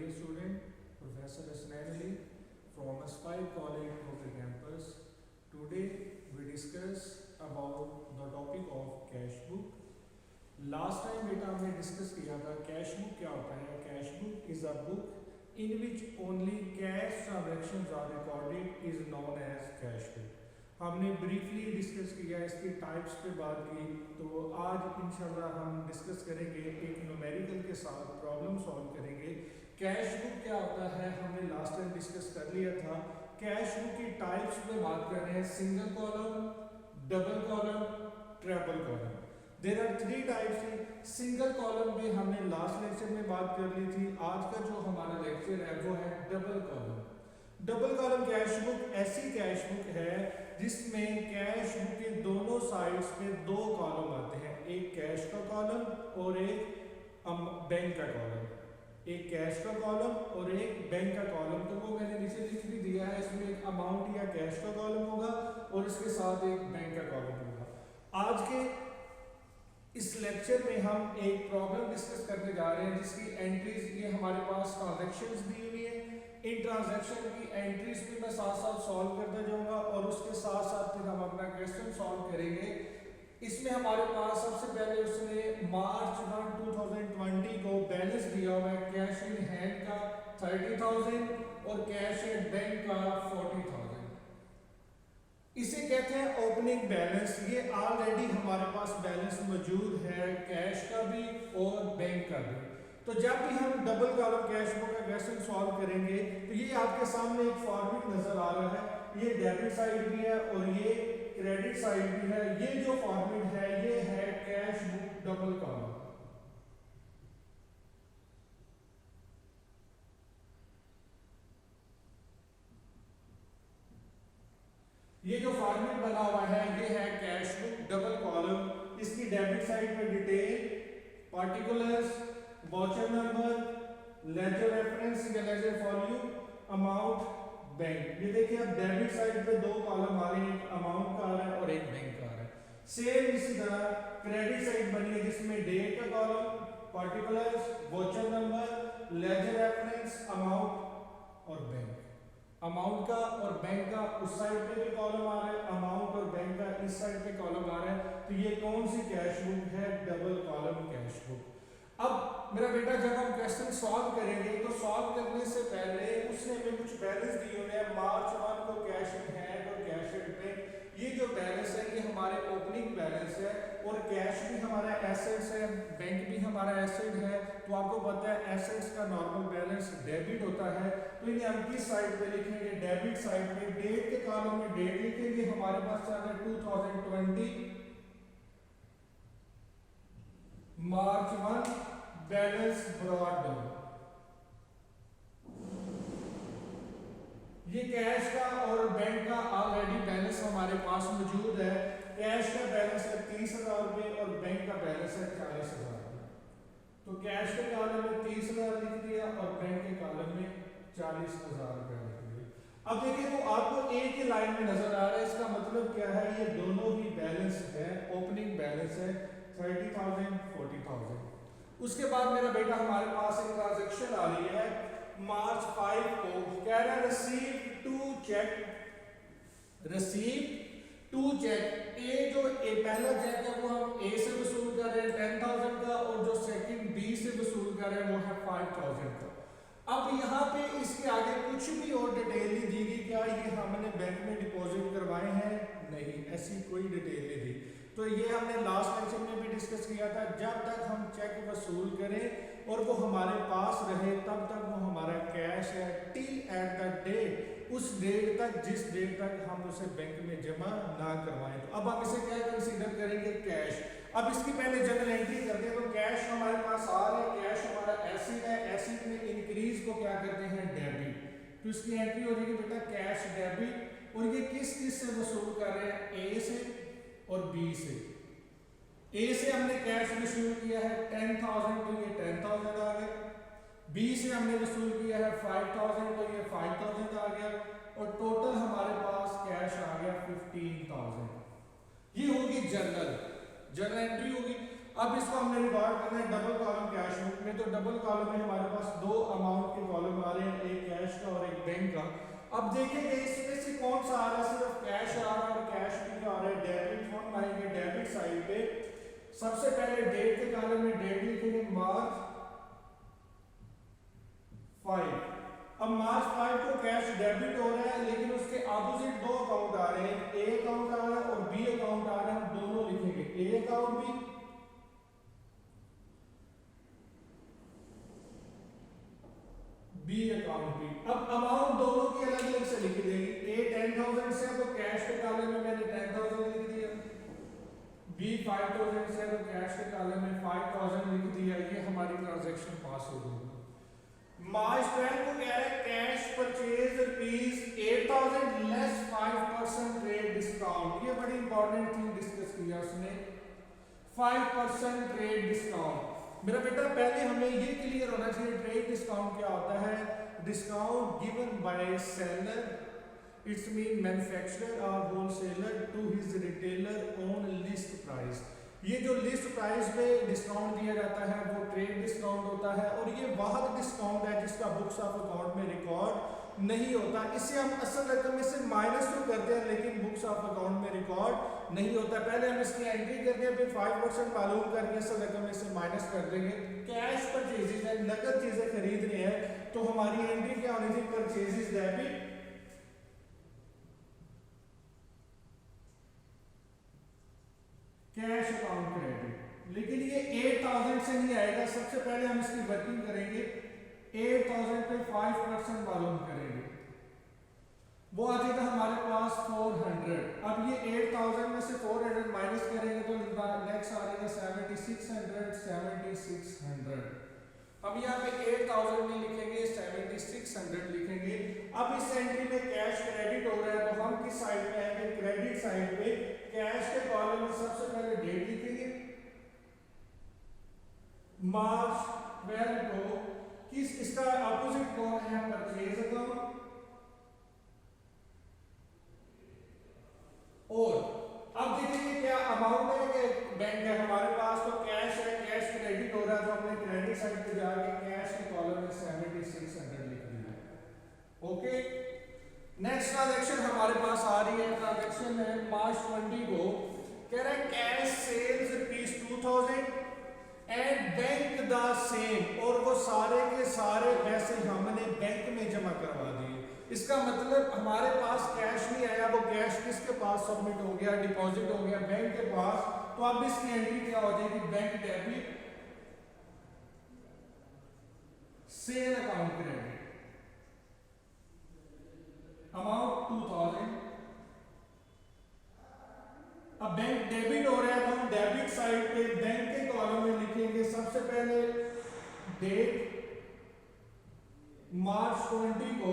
dear student, Professor Hasnain Ali from Aspire College, Kotra campus. Today we discuss about the topic of cash book. Last time बेटा हमने discuss किया था cash book क्या होता है. Cash book is a book in which only cash transactions are recorded is known as cash book. हमने briefly discuss किया, इसकी टाइप्स पे बात की. तो आज इंशाल्लाह हम डिस्कस करेंगे, एक न्यूमेरिकल के साथ प्रॉब्लम सॉल्व करेंगे. कैश बुक क्या होता है हमने लास्ट टाइम डिस्कस कर लिया था. कैश बुक की टाइप्स पे बात कर रहे हैं. Single column, double column, triple column. There are 3 types. Single column पे हमने लास्ट लेक्चर में बात कर ली थी. आज का जो हमारा लेक्चर है वो है double column. Double column cash book ऐसी कैश बुक है जिसमें कैश बुक के दोनों साइड्स पे 2 कॉलम आते हैं. एक कैश का कॉलम और एक बैंक का कॉलम. एक कैश का कॉलम और एक बैंक का कॉलम. तो वो मैंने नीचे लिख भी दिया है. इसमें एक अमाउंट या कैश का कॉलम होगा और इसके साथ एक बैंक का कॉलम होगा. आज के इस लेक्चर में हम एक प्रॉब्लम डिस्कस करने जा रहे हैं जिसकी एंट्रीज ये हमारे पास ट्रांजैक्शंस दी हुई है. इन ट्रांजैक्शन की एंट्रीज भी मैं साथ साथ सॉल्व करता जाऊंगा और उसके साथ साथ फिर हम अपना क्वेश्चन सॉल्व करेंगे. इसमें हमारे पास सबसे पहले उसने मार्च 1 2020 को बैलेंस दिया हुआ है. कैश इन हैंड का 30,000 और कैश एट बैंक का 40,000. इसे कहते हैं ओपनिंग बैलेंस. ये ऑलरेडी हमारे पास बैलेंस मौजूद है कैश का भी और बैंक का भी. तो जब भी हम डबल कॉलम कैश बुक का क्वेश्चन सॉल्व करेंगे तो ये आपके सामने एक फॉर्मेट नजर आ रहा है. ये डेबिट साइड भी है और ये क्रेडिट साइड भी है. ये जो फॉर्मेट है ये है कैश बुक डबल कॉलम. ये जो फॉर्मेट बना हुआ है ये है कैश बुक डबल कॉलम. इसकी डेबिट साइड पे detail, particulars, voucher number, ledger reference या लेजर वॉल्यूम, अमाउंट, बैंक. ये देखिए अब डेबिट साइड पे 2 कॉलम आ रहे हैं. एक अमाउंट का आ रहा है और एक बैंक का आ रहा है. सेम इसी तरह क्रेडिट साइड बनी है जिसमें डेट का column, particulars, voucher number, ledger reference, amount और बैंक. अमाउंट का और बैंक का उस साइड पे भी कॉलम आ रहा है, अमाउंट और बैंक का इस साइड पे कॉलम आ रहा है. तो ये कौन सी कैश बुक है? Double column cash book. अब मेरा बेटा जब हम क्वेश्चन सॉल्व करेंगे तो सॉल्व करने से पहले उसने हमें कुछ बैलेंस दिए हुए हैं. मार्च 1 को कैश इन हैंड और कैश एट बैंक. ये जो बैलेंस है ये हमारे ओपनिंग बैलेंस है और कैश भी हमारा एसेट्स है, बैंक भी हमारा एसेट है. तो आपको पता है एसेट्स का नॉर्मल बैलेंस डेबिट होता है. तो इन्हें हम किस साइड पे लिखेंगे? डेबिट साइड पे. डेट के कॉलम में डेट लिखेंगे. हमारे पास चल रहा है 2020 मार्च 1 बैलेंस ब्रॉट डाउन. ये कैश का और बैंक का ऑलरेडी बैलेंस हमारे पास मौजूद है. कैश का बैलेंस है 30,000 रुपए और बैंक का बैलेंस है 40,000 रुपए. तो कैश के कॉलम में 30,000 लिख दिया और बैंक के कॉलम में 40,000 रुपए लिख दिया. अब देखिए तो आपको एक ही लाइन में नजर आ रहा है. इसका मतलब क्या है? ये दोनों ही बैलेंस है. ओपनिंग बैलेंस है 30,000 40,000. उसके बाद मेरा बेटा हमारे पास एक ट्रांजैक्शन आ रही है मार्च 5 को. कह रहा है रिसीव टू चेक. ए जो पहला चेक है वो हम ए से वसूल कर रहे हैं 10,000 का और जो सेकंड बी से वसूल कर रहे हैं वो है 5,000 का. अब यहाँ पे इसके आगे कुछ भी और डिटेल नहीं दी गई. क्या ये हमने बैंक में डिपॉजिट करवाए हैं? नहीं, ऐसी कोई डिटेल नहीं दी. तो ये हमने लास्ट लेक्चर में भी डिस्कस किया था. जब तक हम चेक वसूल करें और वो हमारे पास रहे तब तक वो हमारा कैश है. टिल एट द डेट, उस डेट तक जिस डेट तक हम उसे बैंक में जमा ना करवाएं. तो अब हम इसे क्या कंसीडर करेंगे? कैश. अब इसकी पहले जनरल एंट्री करते हैं. तो कैश हमारे पास आ रहा है. कैश हमारा एसिड है. एसिड में इंक्रीज को क्या करते हैं? डेबिट. तो इसकी एंट्री हो जाएगी बेटा कैश डेबिट. और ये किस किस से वसूल कर रहे हैं? ए से और बी से. ए से हमने कैश वसूल किया है 10,000 तो ये 10,000 आ गया. बी से हमने वसूल किया है 5,000 तो ये 5,000 आ गया. और टोटल हमारे पास कैश आ गया 15,000. ये होगी जनरल एंट्री होगी. अब इसको हमने रिकॉर्ड करना है डबल कॉलम कैश बुक में. तो डबल कॉलम में हमारे पास दो अमाउंट के कॉलम आ रहे हैं, एक कैश का और एक बैंक का। अब देखेंगे इसमें से कौन सा आ रहा है, सिर्फ कैश आ रहा है और कैश भी आ रहा है डेबिट। तो हम आएंगे डेबिट साइड पे, सबसे पहले डेट के कॉलम में डेट लिखेंगे मार्च 5। अब मार्च 5 को कैश डेबिट हो रहा है, लेकिन उसके अपोजिट दो अकाउंट आ रहे हैं, ए अकाउंट आ रहा है और बी अकाउंट आ रहा है। हम दोनों लिखेंगे, ए अकाउंट भी बी अकाउंट भी। अब अमाउंट दोनों की अलग अलग से लिख देंगे, ए 10,000 से तो कैश के कॉलम में मैंने 10,000 लिख दिया, बी 5,000 से तो कैश के कॉलम में 5,000 लिख दिया। ये हमारी ट्रांजैक्शन पास हो गई। मार्च 12 को कह रहा है cash purchase rupees 8,000 less 5% trade discount. ये बड़ी इंपॉर्टेंट थिंग डिस्कस किया उसने, 5% ट्रेड डिस्काउंट। मेरा बेटा पहले हमें ये क्लियर होना चाहिए ट्रेड डिस्काउंट क्या होता है। Discount given by seller, it's mean manufacturer और wholesaler to his retailer on list price. ये जो लिस्ट प्राइस पे डिस्काउंट दिया जाता है वो ट्रेड डिस्काउंट होता है, और ये वाहद डिस्काउंट है जिसका बुक्स ऑफ अकाउंट में रिकॉर्ड नहीं होता। इससे हम असल रकम में से माइनस तो करते हैं लेकिन बुक्स ऑफ अकाउंट में रिकॉर्ड नहीं होता। पहले हम इसकी एंट्री करते हैं, फिर 5% मालूम करके असल रकम में से माइनस कर देंगे। कैश परचेजेज है, नकद चीजें खरीद रहे हैं, तो हमारी एंट्री क्या होनी थी, purchases debit cash account credit. लेकिन ये 8,000 से नहीं आएगा, सबसे पहले हम इसकी वर्किंग करेंगे, 8,000 पे 5% मालूम करेंगे, वो आ जाएगा हमारे पास 400। अब ये 8,000 में से 400 माइनस करेंगे तो नेक्स्ट आ जाएगा 7,600। अब यहाँ पे 8,000 नहीं लिखेंगे, 7,600 लिखेंगे। अब इस एंट्री में कैश क्रेडिट हो रहा है, तो हम किस साइड पे आएंगे, क्रेडिट साइड पे। कैश के कॉलम में सबसे पहले डेट लिखेंगे, मार्च 12 को किस, इसका अपोजिट कौन है, परचेज अकाउंट। और अब देखेंगे क्या अमाउंट है कि बैंक है हमारे पास, तो कैश है, कैश क्रेडिट हो रहा है, तो हमने क्रेडिट साइड पे जाके कैश के कॉलम में 7,600 लिख दिया। ओके, नेक्स्ट ट्रांजैक्शन हमारे पास आ रही है, ट्रांजैक्शन है मार्च 20 को, कह रहा है cash sales rupees 2,000 and bank the same, और वो सारे के सारे पैसे हमने बैंक में जमा करवा दिए। इसका मतलब हमारे पास कैश नहीं आया, वो कैश किसके पास सबमिट हो गया, डिपॉजिट हो गया बैंक के पास। तो अब इसकी एंट्री क्या हो जाएगी, bank debit sale account credit, amount 2,000। अब बैंक डेबिट हो रहा है तो हम डेबिट साइड पे बैंक के कॉलम में लिखेंगे सबसे पहले डेट मार्च 20 को।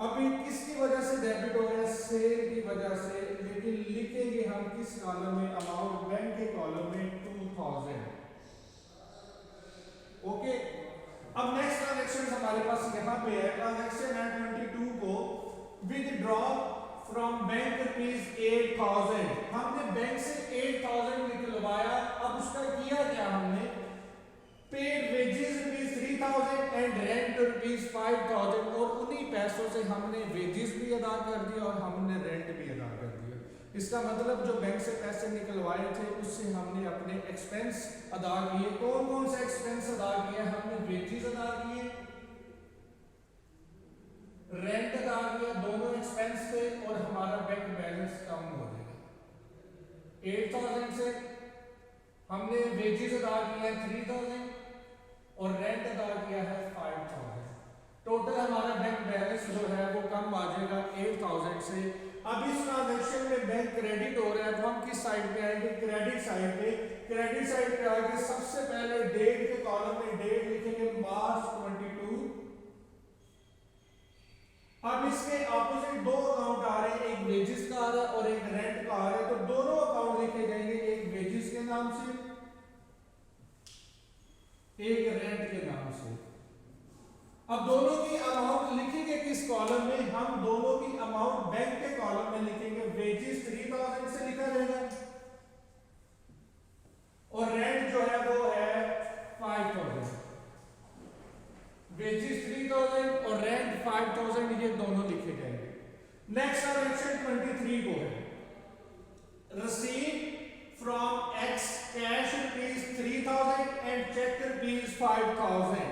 अभी किसकी वजह से डेबिट हो गया, सेल की वजह से, लेकिन लिखेंगे हम किस कॉलम में, अमाउंट बैंक के कॉलम में 2,000। ओके, अब नेक्स्ट ट्रांजैक्शन हमारे पास यहाँ पे है, ट्रांजैक्शन है 22 को, विथड्रॉ फ्रॉम बैंक रुपीज 8,000। हमने बैंक से 8,000 निकलवाया। अब उसका किया क्या हमने, paid wages rupees 3,000 and rent rupees 5,000, और उन्हीं पैसों से हमने वेजेस भी अदा कर दिया और हमने रेंट भी अदा कर दिया। इसका मतलब जो बैंक से पैसे निकलवाए थे उससे हमने अपने एक्सपेंस अदा किए। कौन कौन से एक्सपेंस अदा किए, हमने वेजेस अदा किए, रेंट अदा किया, दोनों एक्सपेंस थे, और हमारा बैंक बैलेंस कम हो गया। 8,000 से हमने वेजेस अदा किया है 3,000 और रेंट अदा किया है 5,000। टोटल हमारा बैंक बैलेंस जो है वो कम आ जाएगा 8,000 से। अब इस ट्रांजैक्शन में बैंक क्रेडिट हो रहा है, तो हम किस साइड पे आएंगे, क्रेडिट साइड पे। क्रेडिट साइड पे आके सबसे पहले डेट के कॉलम में डेट लिखेंगे मार्च 22। अब इसके ऑपोजिट दो अकाउंट आ रहे हैं, एक वेजेस का आ रहा है और एक रेंट का आ रहा है, तो दोनों अकाउंट लिखे जाएंगे, एक वेजेस के नाम से एक रेंट के नाम से। अब दोनों की अमाउंट लिखेंगे किस कॉलम में, हम दोनों की अमाउंट बैंक के कॉलम में लिखेंगे। वेजेस 3,000 से लिखा जाएगा और रेंट जो है वो है 5,000। वेजेस 3000 और रेंट 5000, ये दोनों लिखे जाएंगे। नेक्स्ट ट्रांजैक्शन 23 को है, receive from X cash rupees 3000 and cheque rupees 5000।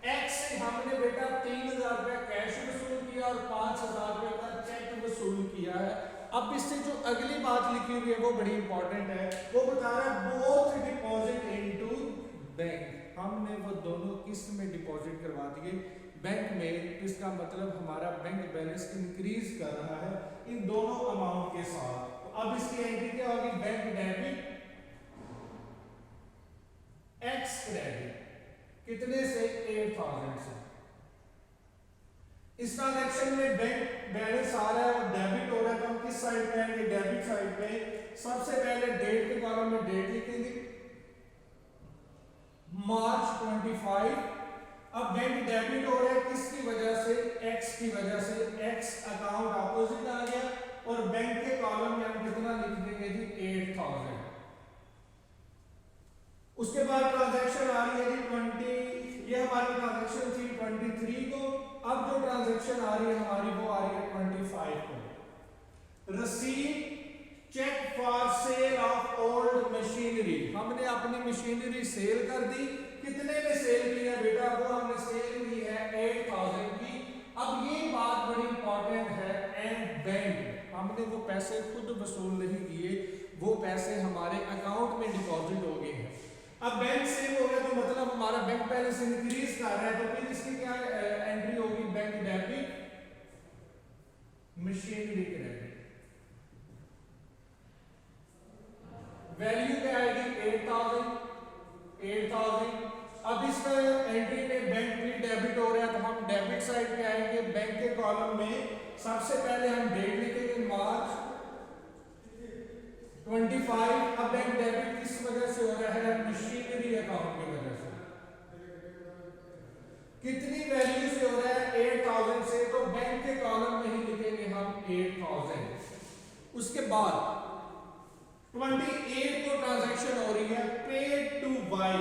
X से हमने बेटा 3000 रुपया कैश वसूल किया और 5000 रुपये का चेक वसूल किया है। अब इससे जो अगली बात लिखी हुई है वो बड़ी इंपॉर्टेंट है, वो बता रहा है बोथ डिपॉजिट इनटू बैंक। हमने वो दोनों किस में डिपॉजिट करवा दिए, बैंक में। इसका मतलब हमारा बैंक बैलेंस इंक्रीज कर रहा है इन दोनों अमाउंट के साथ। तो अब इसकी एंट्री क्या होगी, बैंक डेबिट एक्स क्रेडिट, कितने से 8000 से। इस ट्रांजैक्शन में बैंक बैलेंस आ रहा है और डेबिट हो रहा है, तो हम किस साइड पे आएंगे, डेबिट साइड पे। सबसे पहले डेट के कॉलम में डेट लिखेंगे मार्च 25। अब बैंक डेबिट हो रहा है किसकी वजह से, एक्स की वजह से। एक्स अकाउंट अपोजिट आ गया और बैंक के कॉलम में हम कितना लिख देंगे जी, 8000। उसके बाद ट्रांजैक्शन आ रही है जी 20, ये हमारी ट्रांजैक्शन थी 23 को। अब जो ट्रांजैक्शन आ रही है हमारी वो आ रही है 25 को, receive cheque for sale of old machinery. हमने अपनी मशीनरी सेल कर दी। कितने में सेल की है बेटा, वो हमने सेल की है 8000 की। अब ये बात बड़ी इंपॉर्टेंट है, एंड बैंक, हमने वो पैसे खुद वसूल नहीं किए, वो पैसे हमारे अकाउंट में डिपॉजिट हो गए हैं। अब बैंक सेव हो गया तो मतलब हमारा बैंक बैलेंस इंक्रीज कर रहा है, तो फिर इसकी क्या एंट्री होगी, bank debit machinery credit. Value क्या आएगी 8000। अब इस एंट्री में बैंक भी डेबिट हो रहा है, तो हम डेबिट साइड पे आएंगे। बैंक के कॉलम में सबसे पहले हम डेट लिखेंगे मार्च 25। अब बैंक डेबिट किस वजह से हो रहा है, मशीनरी अकाउंट की वजह से। कितनी वैल्यू से हो रहा है, 8000 से, तो बैंक के कॉलम में ही लिखेंगे हम 8000। उसके बाद 28 को ट्रांजैक्शन हो रही है पेड टू वाई,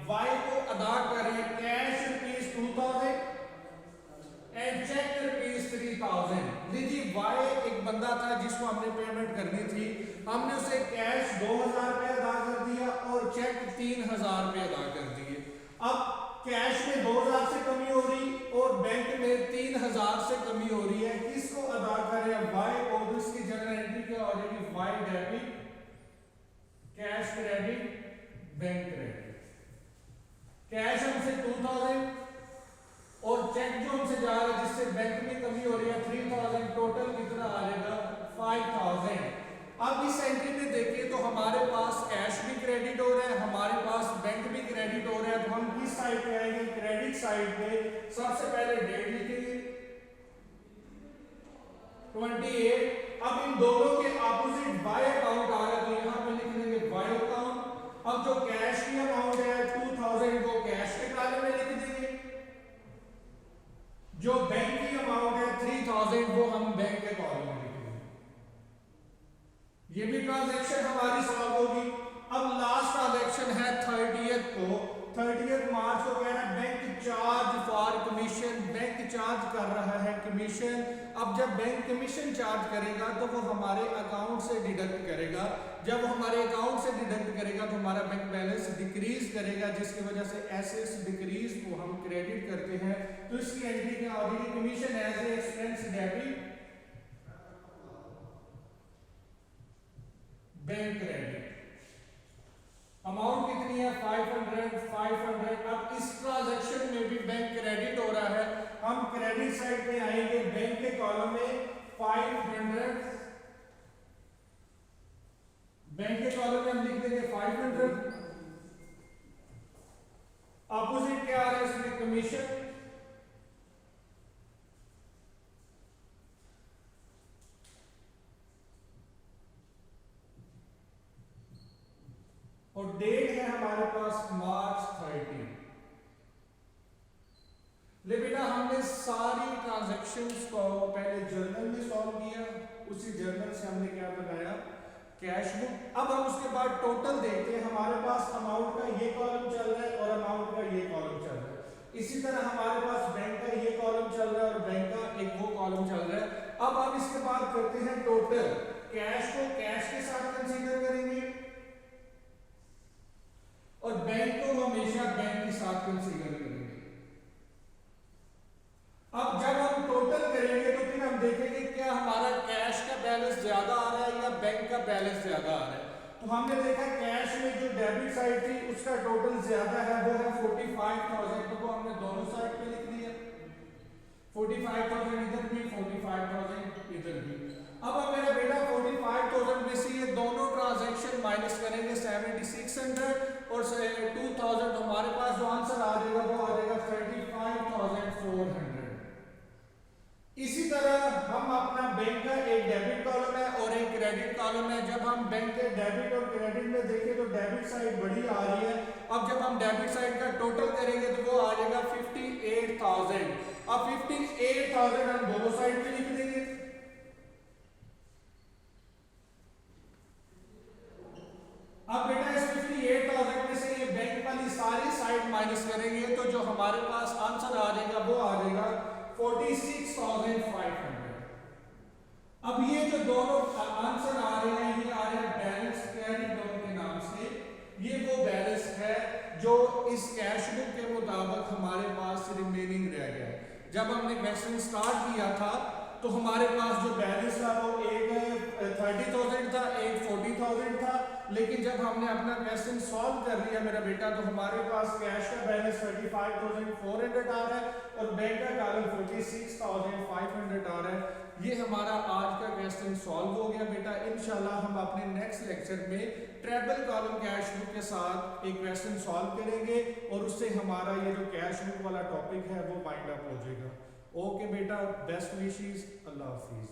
वाई को अदा कर रहे हैं cash rupees 2000 and cheque rupees 3000। लीजिए वाई एक बंदा था जिसको हमने पेमेंट करनी थी, हमने उसे कैश 2000 रुपये अदा कर दिया और चेक 3000 रुपये अदा कर दिए। अब कैश में 2000 से कमी हो रही और बैंक में 3000 से कमी हो रही है, किसको अदा करें, वाई को। तो इसकी जनरल एंट्री क्या हो जाएगी, Y debit cash credit bank credit. Cash हमसे 2000 और चेक जो हमसे जा रहा है जिससे बैंक में कमी हो रही है 3000, टोटल कितना आ जाएगा 5000। अब इस एंट्री में देखिए तो हमारे पास कैश भी क्रेडिट हो रहा है, हमारे पास बैंक भी क्रेडिट हो रहा है। तो हम किस साइड पे आएंगे, क्रेडिट साइड पे। सबसे पहले डेट लिखेंगे 28। अब इन दोनों के ऑपोजिट वाई अकाउंट आ रहा है, तो यहां पे लिख देंगे वाई अकाउंट। अब जो कैश की अमाउंट है 2000 को कैश के कॉलम में लिख देंगे, जो बैंक की अमाउंट है 3000 वो हम बैंक के कॉलम में लिख देंगे। ये भी ट्रांजैक्शन हमारी सॉल्व होगी। अब लास्ट ट्रांजैक्शन है 30th को, 30th मार्च को कह रहा है bank charge for commission, bank charge कर रहा है कमीशन। अब जब बैंक कमीशन चार्ज करेगा तो वो हमारे अकाउंट से डिडक्ट करेगा, जब हमारे अकाउंट से डिडक्ट करेगा तो हमारा बैंक बैलेंस डिक्रीज करेगा, जिसकी वजह से एसेट्स डिक्रीज को हम क्रेडिट करते हैं। तो इसकी एंट्री क्या होगी, commission as a expense debit bank credit. Amount कितनी है 500। अब इस ट्रांजैक्शन में भी बैंक क्रेडिट हो रहा है, हम क्रेडिट साइड पे आएंगे, बैंक के कॉलम में 500, बैंक के कॉलम में हम लिख देंगे 500। अपोजिट क्या आ रहा है इसमें, कमीशन। और डेट है हमारे पास मार्च 30। ले बेटा हमने सारी ट्रांजैक्शंस को पहले जर्नल में सॉल्व किया, उसी जर्नल से हमने क्या बनाया, कैश बुक। अब हम उसके बाद टोटल देखते हैं, हमारे पास अमाउंट का ये कॉलम चल रहा है और अमाउंट का ये कॉलम चल रहा है। इसी तरह हमारे पास अब हम इसके बाद करते हैं टोटल। कैश को कैश के साथ कंसीडर करेंगे और बैंक को हमेशा बैंक के साथ कंसीडर करेंगे। अब जब हम टोटल करेंगे तो फिर हम देखेंगे क्या हमारा कैश का बैलेंस ज्यादा आ रहा है या बैंक का बैलेंस ज्यादा आ रहा है। तो हमने देखा कैश में जो डेबिट साइड थी उसका टोटल ज्यादा है, वो है 45,000, तो वो हमने दोनों साइड पे लिख दिया, 45,000 इधर भी, 45,000 इधर भी। अब मेरा बेटा 45,000 में से ये दोनों ट्रांजैक्शन माइनस करेंगे 7600 और 2000, हमारे पास जो आंसर आ जाएगा वो आ जाएगा 35,400। इसी तरह हम अपना बैंक का एक डेबिट कॉलम है और एक क्रेडिट कॉलम है। जब हम बैंक के डेबिट और क्रेडिट में देखें तो डेबिट साइड बड़ी आ रही है। अब जब हम डेबिट साइड का टोटल करेंगे तो वो आ जाएगा 58,000। अब 58,000 हम दोनों साइड पे लिख देंगे। अब बेटा इस 58,000 में से ये बैंक वाली सारी साइड माइनस करेंगे तो जो हमारे पास आंसर आ जाएगा वो आ जाएगा 46,500। अब ये जो दोनों आंसर आ रहे हैं ये आ रहे हैं बैलेंस क्रेडिट लोन के नाम से। ये वो बैलेंस है जो इस कैश बुक के मुताबिक हमारे पास रिमेनिंग रह गया है। जब हमने क्वेश्चन स्टार्ट किया था तो हमारे पास जो बैलेंस था वो एक 30,000 था, एक 40,000 था, लेकिन जब हमने अपना क्वेश्चन सॉल्व कर लिया मेरा बेटा तो हमारे पास कैश का बैलेंस 35,400 आ रहा है और बैंक का कॉलम 46,500 आ रहा है। ये हमारा आज का क्वेश्चन सॉल्व हो गया बेटा। इंशाल्लाह हम अपने नेक्स्ट लेक्चर में ट्रेबल कॉलम कैश बुक के साथ एक क्वेश्चन सॉल्व करेंगे और उससे हमारा ये जो कैश बुक वाला टॉपिक है वो वाइंड अप हो जाएगा। ओके बेटा, बेस्ट विशेस, अल्लाह हाफिज।